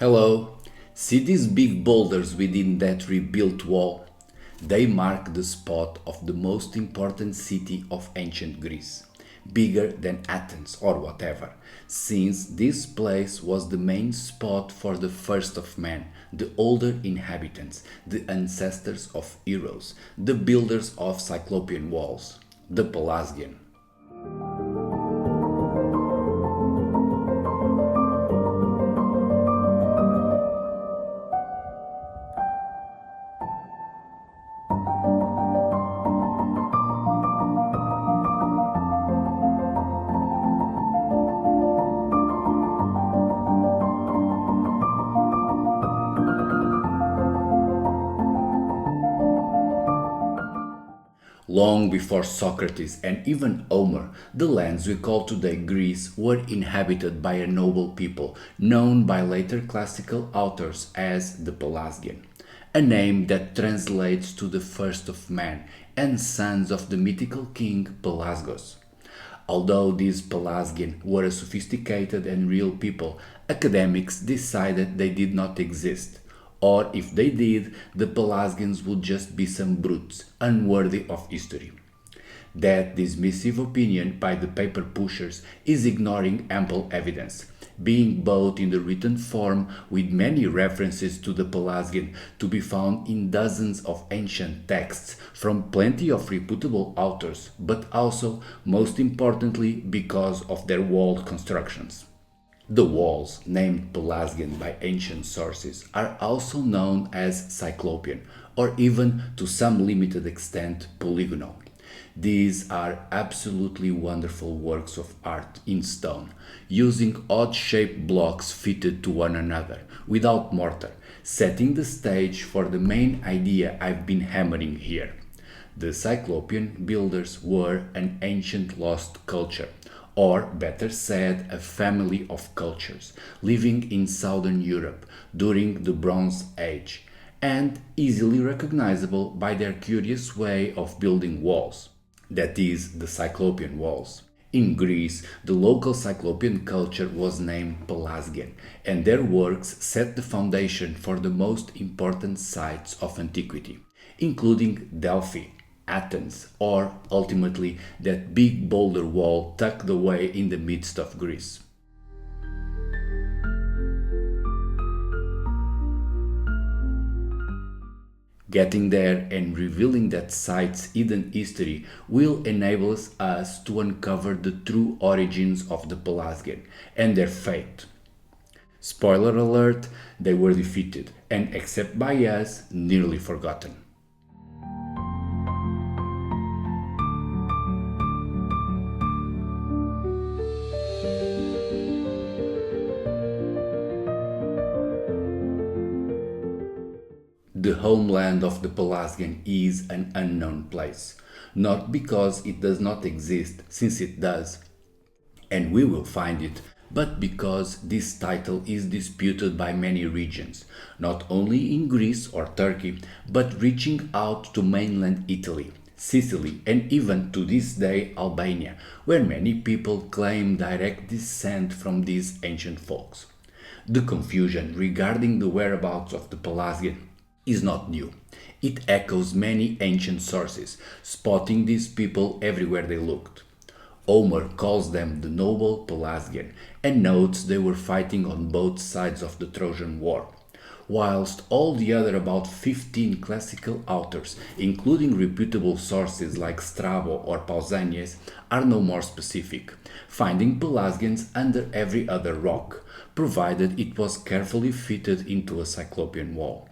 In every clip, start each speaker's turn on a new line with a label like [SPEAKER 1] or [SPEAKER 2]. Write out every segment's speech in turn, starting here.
[SPEAKER 1] Hello, see these big boulders within that rebuilt wall? They mark the spot of the most important city of ancient Greece, bigger than Athens or whatever, since this place was the main spot for the first of men, the older inhabitants, the ancestors of heroes, the builders of Cyclopean walls, the Pelasgian. Long before Socrates and even Homer, the lands we call today Greece were inhabited by a noble people known by later classical authors as the Pelasgian, a name that translates to the first of men and sons of the mythical king Pelasgos. Although these Pelasgian were a sophisticated and real people, academics decided they did not exist, or if they did, the Pelasgians would just be some brutes, unworthy of history. That dismissive opinion by the paper pushers is ignoring ample evidence, being both in the written form with many references to the Pelasgian to be found in dozens of ancient texts from plenty of reputable authors, but also, most importantly, because of their walled constructions. The walls, named Pelasgian by ancient sources, are also known as Cyclopean, or even to some limited extent Polygonal. These are absolutely wonderful works of art in stone, using odd-shaped blocks fitted to one another, without mortar, setting the stage for the main idea I've been hammering here. The Cyclopean builders were an ancient lost culture, or better said, a family of cultures living in southern Europe during the Bronze Age, and easily recognizable by their curious way of building walls, that is, the Cyclopean walls. In Greece, the local Cyclopean culture was named Pelasgian, and their works set the foundation for the most important sites of antiquity, including Delphi, Athens, or ultimately that big boulder wall tucked away in the midst of Greece. Getting there and revealing that site's hidden history will enable us to uncover the true origins of the Pelasgian and their fate. Spoiler alert, they were defeated and, except by us, nearly forgotten. The homeland of the Pelasgian is an unknown place, not because it does not exist, since it does, and we will find it, but because this title is disputed by many regions, not only in Greece or Turkey, but reaching out to mainland Italy, Sicily, and even to this day Albania, where many people claim direct descent from these ancient folks. The confusion regarding the whereabouts of the Pelasgian is not new. It echoes many ancient sources, spotting these people everywhere they looked. Homer calls them the noble Pelasgian and notes they were fighting on both sides of the Trojan War, whilst all the other about 15 classical authors, including reputable sources like Strabo or Pausanias, are no more specific, finding Pelasgians under every other rock, provided it was carefully fitted into a Cyclopean wall.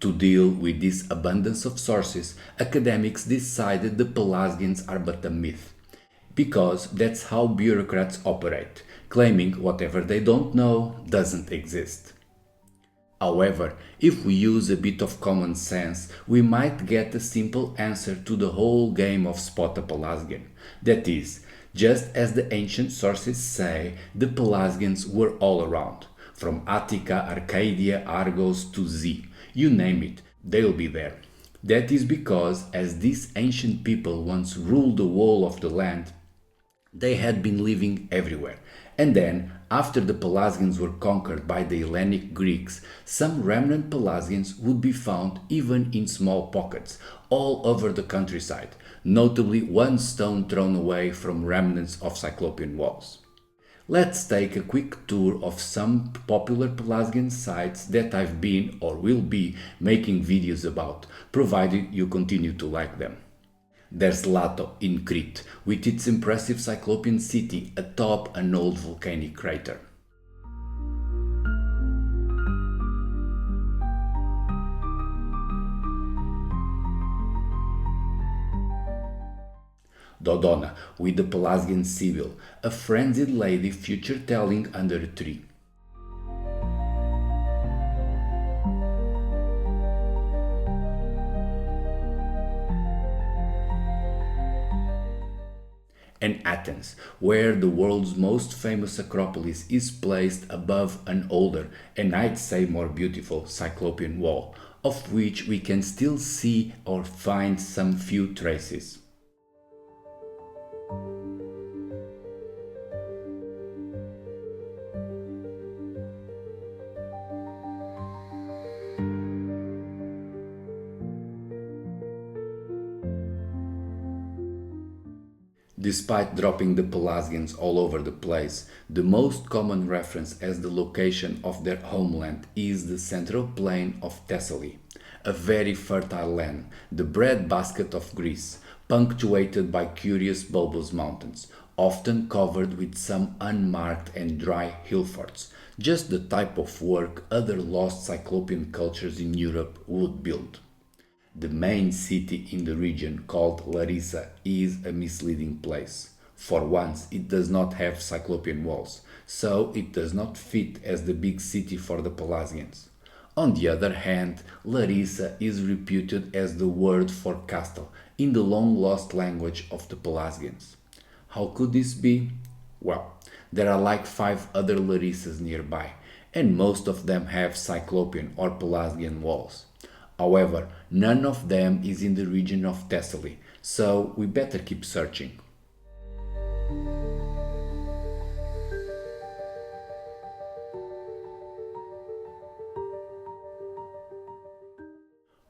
[SPEAKER 1] To deal with this abundance of sources, academics decided the Pelasgians are but a myth, because that's how bureaucrats operate, claiming whatever they don't know doesn't exist. However, if we use a bit of common sense, we might get a simple answer to the whole game of spot a Pelasgian. That is, just as the ancient sources say, the Pelasgians were all around, from Attica, Arcadia, Argos to Z. You name it, they'll be there. That is because, as these ancient people once ruled the whole of the land, they had been living everywhere, And then, after the Pelasgians were conquered by the Hellenic Greeks, some remnant Pelasgians would be found even in small pockets all over the countryside, notably one stone thrown away from remnants of Cyclopean walls. Let's take a quick tour of some popular Pelasgian sites that I've been or will be making videos about, provided you continue to like them. There's Lato in Crete, with its impressive Cyclopean city atop an old volcanic crater. Dodona, with the Pelasgian Sibyl, a frenzied lady future-telling under a tree. And Athens, where the world's most famous Acropolis is placed above an older, and I'd say more beautiful, Cyclopean wall, of which we can still see or find some few traces. Despite dropping the Pelasgians all over the place, the most common reference as the location of their homeland is the central plain of Thessaly, a very fertile land, the breadbasket of Greece, punctuated by curious bulbous mountains, often covered with some unmarked and dry hillforts, just the type of work other lost Cyclopean cultures in Europe would build. The main city in the region, called Larissa, is a misleading place. For once, it does not have Cyclopean walls, so it does not fit as the big city for the Pelasgians. On the other hand, Larissa is reputed as the word for castle in the long-lost language of the Pelasgians. How could this be? Well, there are like 5 other Larissas nearby, and most of them have Cyclopean or Pelasgian walls. However, none of them is in the region of Thessaly, so we better keep searching.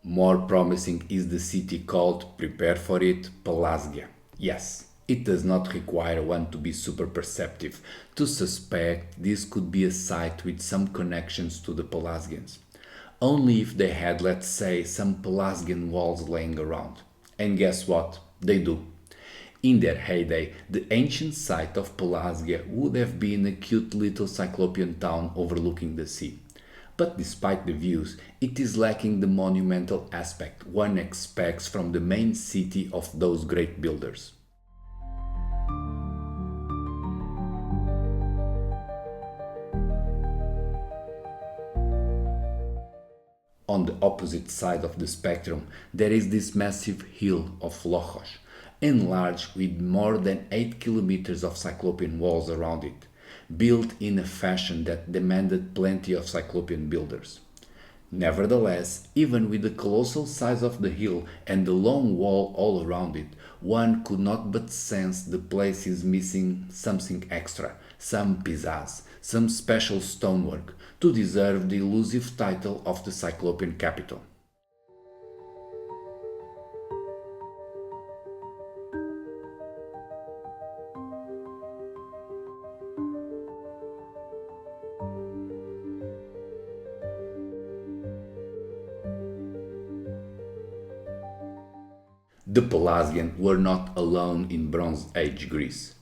[SPEAKER 1] More promising is the city called, prepare for it, Pelasgia. Yes, it does not require one to be super perceptive to suspect this could be a site with some connections to the Pelasgians. Only if they had, let's say, some Pelasgian walls laying around. And guess what? They do. In their heyday, the ancient site of Pelasgia would have been a cute little Cyclopean town overlooking the sea. But despite the views, it is lacking the monumental aspect one expects from the main city of those great builders. On the opposite side of the spectrum, there is this massive hill of Lochos, enlarged with more than 8 kilometers of Cyclopean walls around it, built in a fashion that demanded plenty of Cyclopean builders. Nevertheless, even with the colossal size of the hill and the long wall all around it, one could not but sense the place is missing something extra, some pizzazz, some special stonework, to deserve the elusive title of the Cyclopean capital. The Pelasgians were not alone in Bronze Age Greece.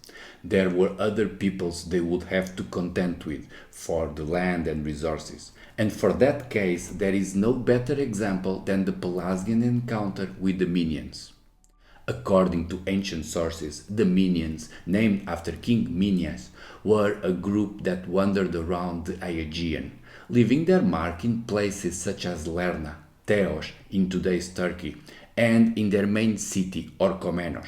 [SPEAKER 1] There were other peoples they would have to contend with for the land and resources, and for that case there is no better example than the Pelasgian encounter with the Minians. According to ancient sources, the Minians, named after King Minyas, were a group that wandered around the Aegean, leaving their mark in places such as Lerna, Teos in today's Turkey, and in their main city, Orchomenos.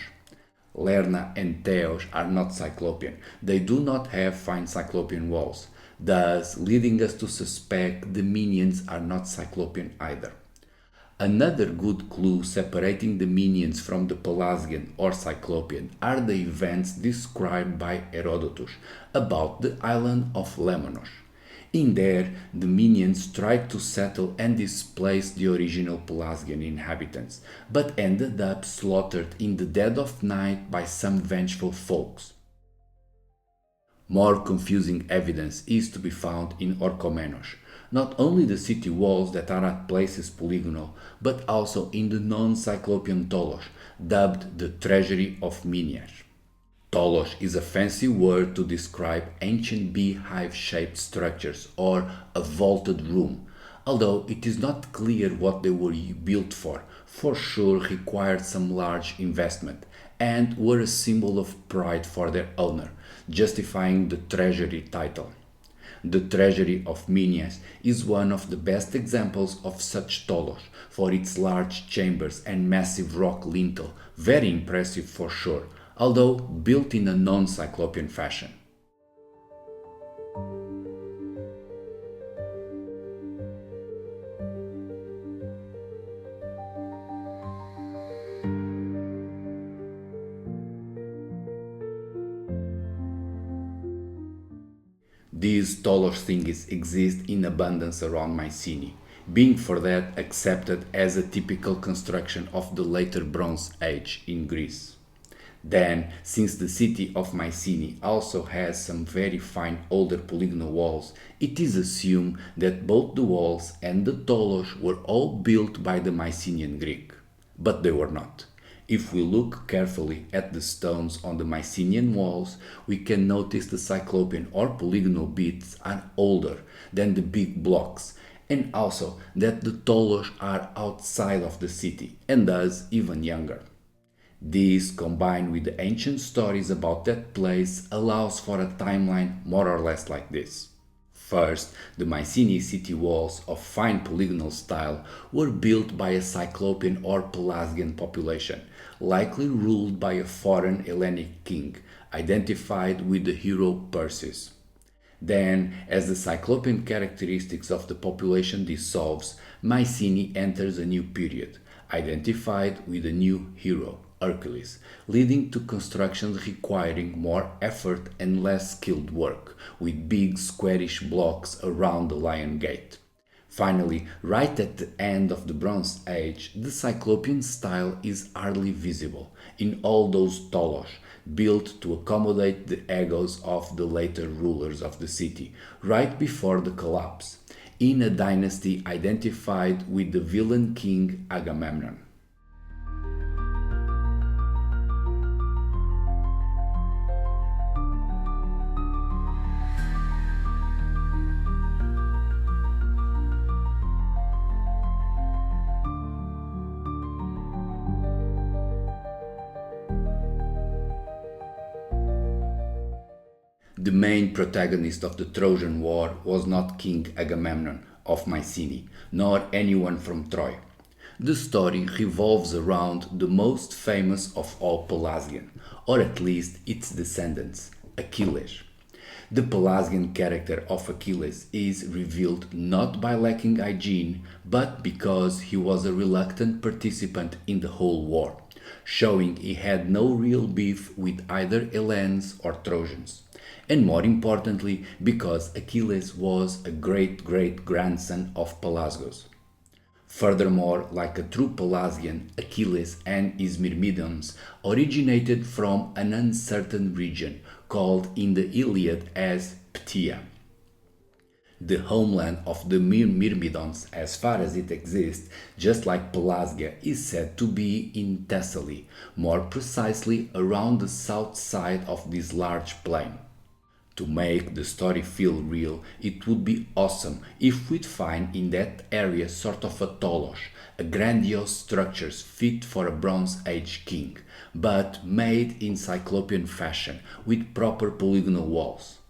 [SPEAKER 1] Lerna and Teos are not Cyclopean, they do not have fine Cyclopean walls, thus leading us to suspect the Minians are not Cyclopean either. Another good clue separating the Minions from the Pelasgian or Cyclopean are the events described by Herodotus about the island of Lemnos. In there, the Minions tried to settle and displace the original Pelasgian inhabitants, but ended up slaughtered in the dead of night by some vengeful folks. More confusing evidence is to be found in Orchomenos, not only the city walls that are at places polygonal, but also in the non-Cyclopean Tolos, dubbed the Treasury of Achilles. Tolos is a fancy word to describe ancient beehive-shaped structures or a vaulted room, although it is not clear what they were built for sure required some large investment, and were a symbol of pride for their owner, justifying the treasury title. The Treasury of Achilles is one of the best examples of such tolos, for its large chambers and massive rock lintel, very impressive for sure, although built in a non-Cyclopean fashion. These taller thingies exist in abundance around Mycenae, being for that accepted as a typical construction of the later Bronze Age in Greece. Then, since the city of Mycenae also has some very fine older polygonal walls, it is assumed that both the walls and the tolos were all built by the Mycenaean Greek. But they were not. If we look carefully at the stones on the Mycenaean walls, we can notice the Cyclopean or polygonal bits are older than the big blocks, and also that the tolos are outside of the city, and thus even younger. This, combined with the ancient stories about that place, allows for a timeline more or less like this. First, the Mycenae city walls of fine polygonal style were built by a Cyclopean or Pelasgian population, likely ruled by a foreign Hellenic king, identified with the hero Perseus. Then, as the Cyclopean characteristics of the population dissolves, Mycenae enters a new period, identified with a new hero, Hercules, leading to constructions requiring more effort and less skilled work, with big squarish blocks around the Lion Gate. Finally, right at the end of the Bronze Age, the Cyclopean style is hardly visible in all those tolos, built to accommodate the egos of the later rulers of the city, right before the collapse, in a dynasty identified with the villain king Agamemnon. The main protagonist of the Trojan War was not King Agamemnon of Mycenae, nor anyone from Troy. The story revolves around the most famous of all Pelasgian, or at least its descendants, Achilles. The Pelasgian character of Achilles is revealed not by lacking hygiene, but because he was a reluctant participant in the whole war, showing he had no real beef with either Hellenes or Trojans. And more importantly, because Achilles was a great-great-grandson of Pelasgos. Furthermore, like a true Pelasgian, Achilles and his Myrmidons originated from an uncertain region called in the Iliad as Phthia. The homeland of the Myrmidons, as far as it exists, just like Pelasgia, is said to be in Thessaly, more precisely around the south side of this large plain. To make the story feel real, it would be awesome if we'd find in that area sort of a tolos, a grandiose structures fit for a Bronze Age king, but made in Cyclopean fashion with proper polygonal walls.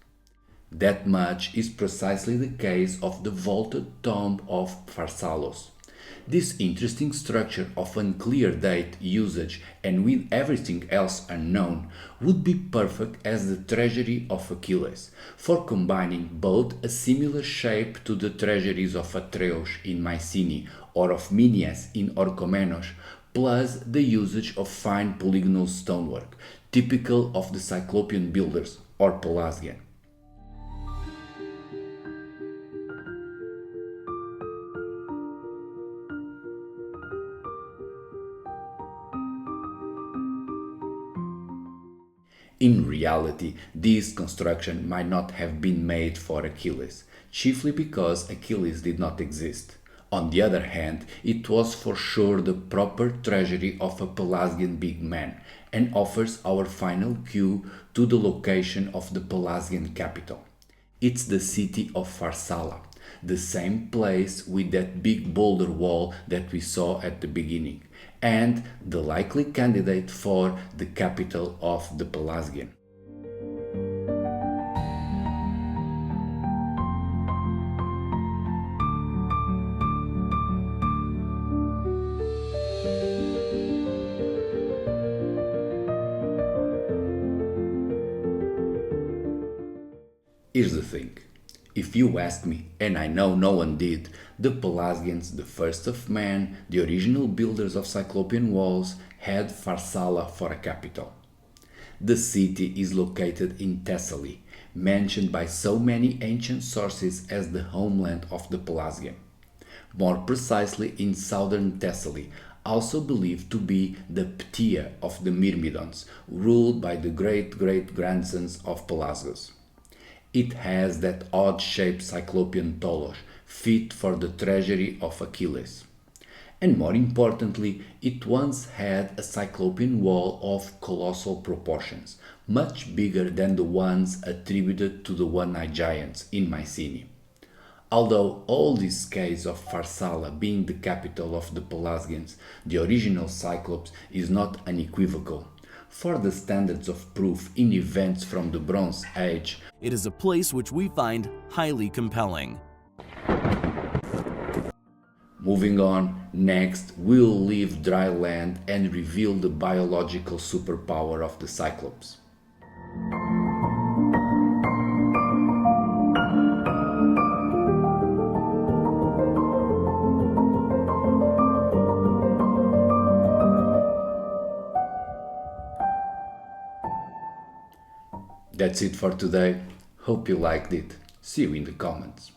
[SPEAKER 1] That much is precisely the case of the vaulted tomb of Pharsalos. This interesting structure of unclear date, usage, and with everything else unknown, would be perfect as the Treasury of Achilles, for combining both a similar shape to the treasuries of Atreus in Mycenae or of Minias in Orchomenos, plus the usage of fine polygonal stonework, typical of the Cyclopean builders or Pelasgian. In reality, this construction might not have been made for Achilles, chiefly because Achilles did not exist. On the other hand, it was for sure the proper treasury of a Pelasgian big man, and offers our final clue to the location of the Pelasgian capital. It's the city of Pharsala, the same place with that big boulder wall that we saw at the beginning, and the likely candidate for the capital of the Pelasgian. Here's the thing. If you ask me, and I know no one did, the Pelasgians, the first of man, the original builders of Cyclopean walls, had Pharsala for a capital. The city is located in Thessaly, mentioned by so many ancient sources as the homeland of the Pelasgian. More precisely in southern Thessaly, also believed to be the Ptia of the Myrmidons, ruled by the great-great-grandsons of Pelasgus. It has that odd-shaped Cyclopean tolos, fit for the treasury of Achilles. And more importantly, it once had a Cyclopean wall of colossal proportions, much bigger than the ones attributed to the One-Eyed Giants in Mycenae. Although all this case of Pharsala being the capital of the Pelasgians, the original Cyclops is not unequivocal. For the standards of proof in events from the Bronze Age,
[SPEAKER 2] it is a place which we find highly compelling.
[SPEAKER 1] Moving on, next we'll leave dry land and reveal the biological superpower of the Cyclops. That's it for today. Hope you liked it. See you in the comments.